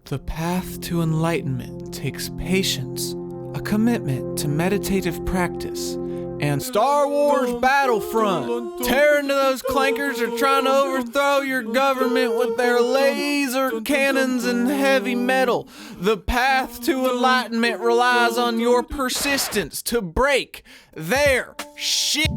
The path to enlightenment takes patience, a commitment to meditative practice, and Star Wars Battlefront. Tear into those clankers are trying to overthrow your government with their laser cannons and heavy metal. The path to enlightenment relies on your persistence to break their shit.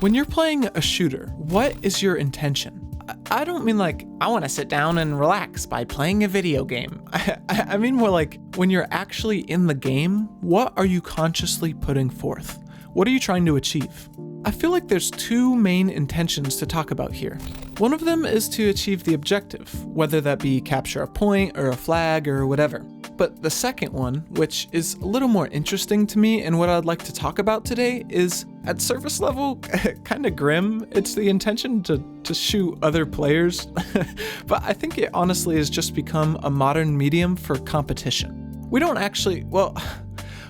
When you're playing a shooter, what is your intention? I don't mean like, I want to sit down and relax by playing a video game. I mean more like, when you're actually in the game, what are you consciously putting forth? What are you trying to achieve? I feel like there's two main intentions to talk about here. One of them is to achieve the objective, whether that be capture a point or a flag or whatever. But the second one, which is a little more interesting to me and what I'd like to talk about today, is at surface level, kind of grim. It's the intention to shoot other players, but I think it honestly has just become a modern medium for competition. We don't actually, well,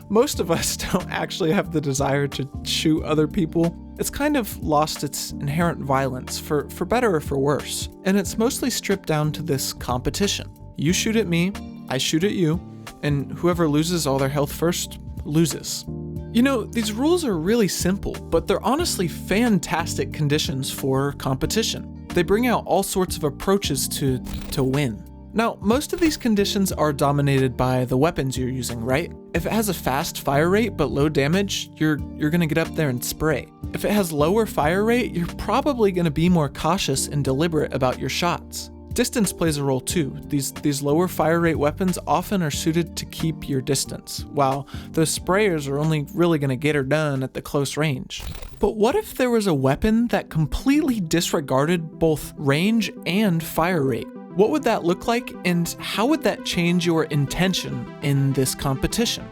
most of us don't actually have the desire to shoot other people. It's kind of lost its inherent violence, for better or for worse, and it's mostly stripped down to this competition. You shoot at me, I shoot at you, and whoever loses all their health first loses. You know, these rules are really simple, but they're honestly fantastic conditions for competition. They bring out all sorts of approaches to win. Now, most of these conditions are dominated by the weapons you're using, right? If it has a fast fire rate but low damage, you're gonna get up there and spray. If it has lower fire rate, you're probably gonna be more cautious and deliberate about your shots. Distance plays a role too. These lower fire rate weapons often are suited to keep your distance, while those sprayers are only really gonna get her done at the close range. But what if there was a weapon that completely disregarded both range and fire rate? What would that look like, and how would that change your intention in this competition?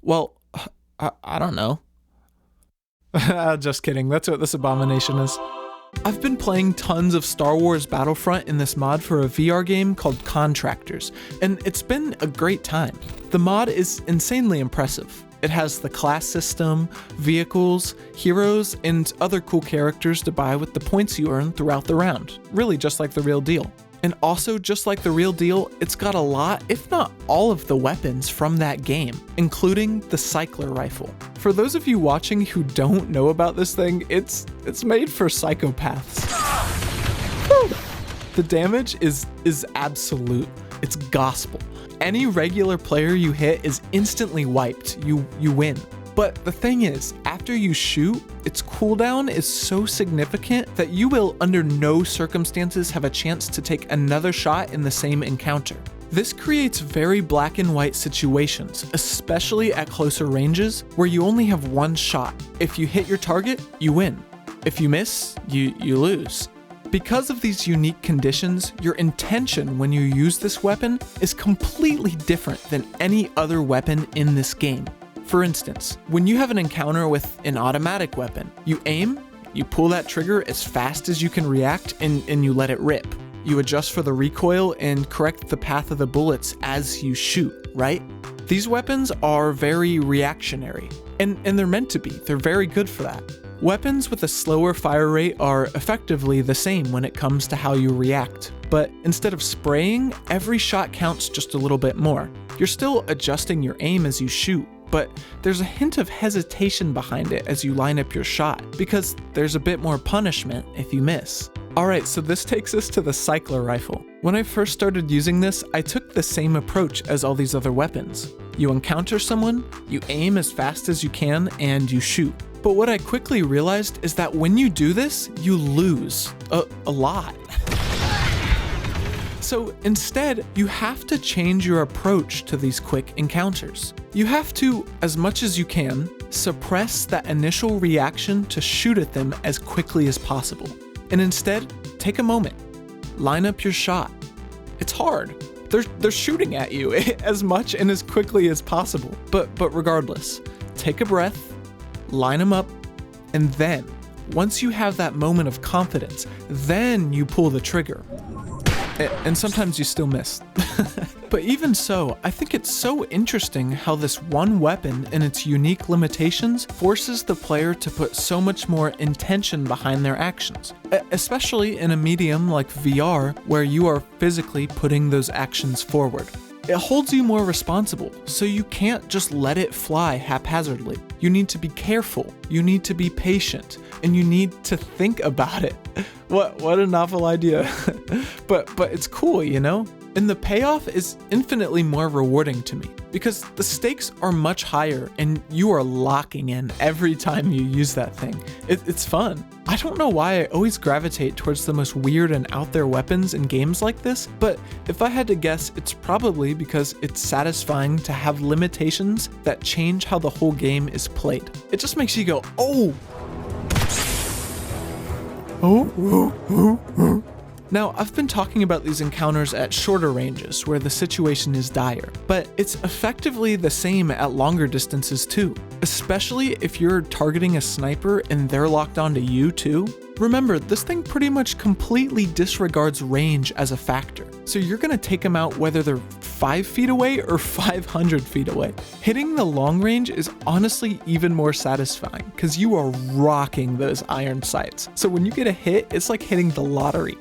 Well, I don't know. Just kidding, that's what this abomination is. I've been playing tons of Star Wars Battlefront in this mod for a VR game called Contractors, and it's been a great time. The mod is insanely impressive. It has the class system, vehicles, heroes, and other cool characters to buy with the points you earn throughout the round. Really just like the real deal. And also, just like the real deal, it's got a lot, if not all of the weapons from that game, including the cycler rifle. For those of you watching who don't know about this thing, it's made for psychopaths. The damage is absolute. It's gospel. Any regular player you hit is instantly wiped. You win. But the thing is, after you shoot, its cooldown is so significant that you will under no circumstances have a chance to take another shot in the same encounter. This creates very black and white situations, especially at closer ranges where you only have one shot. If you hit your target, you win. If you miss, you lose. Because of these unique conditions, your intention when you use this weapon is completely different than any other weapon in this game. For instance, when you have an encounter with an automatic weapon, you aim, you pull that trigger as fast as you can react, and you let it rip. You adjust for the recoil and correct the path of the bullets as you shoot, right? These weapons are very reactionary, and they're meant to be. They're very good for that. Weapons with a slower fire rate are effectively the same when it comes to how you react, but instead of spraying, every shot counts just a little bit more. You're still adjusting your aim as you shoot, but there's a hint of hesitation behind it as you line up your shot, because there's a bit more punishment if you miss. Alright, so this takes us to the cycler rifle. When I first started using this, I took the same approach as all these other weapons. You encounter someone, you aim as fast as you can, and you shoot. But what I quickly realized is that when you do this, you lose a lot. So instead, you have to change your approach to these quick encounters. You have to, as much as you can, suppress that initial reaction to shoot at them as quickly as possible. And instead, take a moment, line up your shot. It's hard. They're shooting at you as much and as quickly as possible. But regardless, take a breath, line them up, and then, once you have that moment of confidence, then you pull the trigger. And sometimes you still miss. But even so, I think it's so interesting how this one weapon and its unique limitations forces the player to put so much more intention behind their actions, especially in a medium like VR where you are physically putting those actions forward. It holds you more responsible, so you can't just let it fly haphazardly. You need to be careful, you need to be patient, and you need to think about it. What a novel idea. But it's cool, you know? And the payoff is infinitely more rewarding to me, because the stakes are much higher and you are locking in every time you use that thing. It's fun. I don't know why I always gravitate towards the most weird and out there weapons in games like this, but if I had to guess, it's probably because it's satisfying to have limitations that change how the whole game is played. It just makes you go, oh! Oh. Now, I've been talking about these encounters at shorter ranges where the situation is dire, but it's effectively the same at longer distances too, especially if you're targeting a sniper and they're locked onto you too. Remember, this thing pretty much completely disregards range as a factor, so you're gonna take them out whether they're 5 feet away or 500 feet away. Hitting the long range is honestly even more satisfying because you are rocking those iron sights. So when you get a hit, it's like hitting the lottery.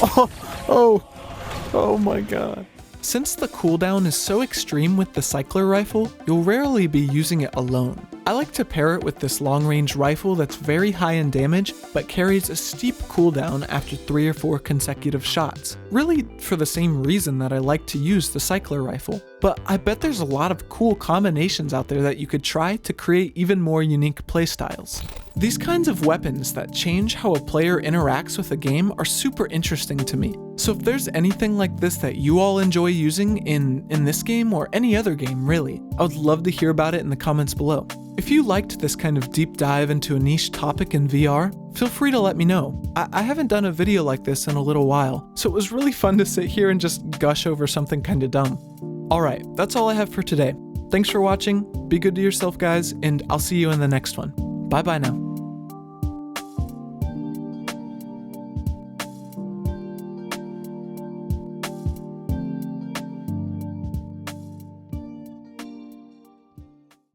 Oh my god. Since the cooldown is so extreme with the cycler rifle, you'll rarely be using it alone. I like to pair it with this long-range rifle that's very high in damage, but carries a steep cooldown after 3 or 4 consecutive shots. Really for the same reason that I like to use the cycler rifle. But I bet there's a lot of cool combinations out there that you could try to create even more unique playstyles. These kinds of weapons that change how a player interacts with a game are super interesting to me. So if there's anything like this that you all enjoy using in this game or any other game really, I would love to hear about it in the comments below. If you liked this kind of deep dive into a niche topic in VR, feel free to let me know. I haven't done a video like this in a little while, so it was really fun to sit here and just gush over something kinda dumb. Alright, that's all I have for today. Thanks for watching, be good to yourself guys, and I'll see you in the next one. Bye bye now.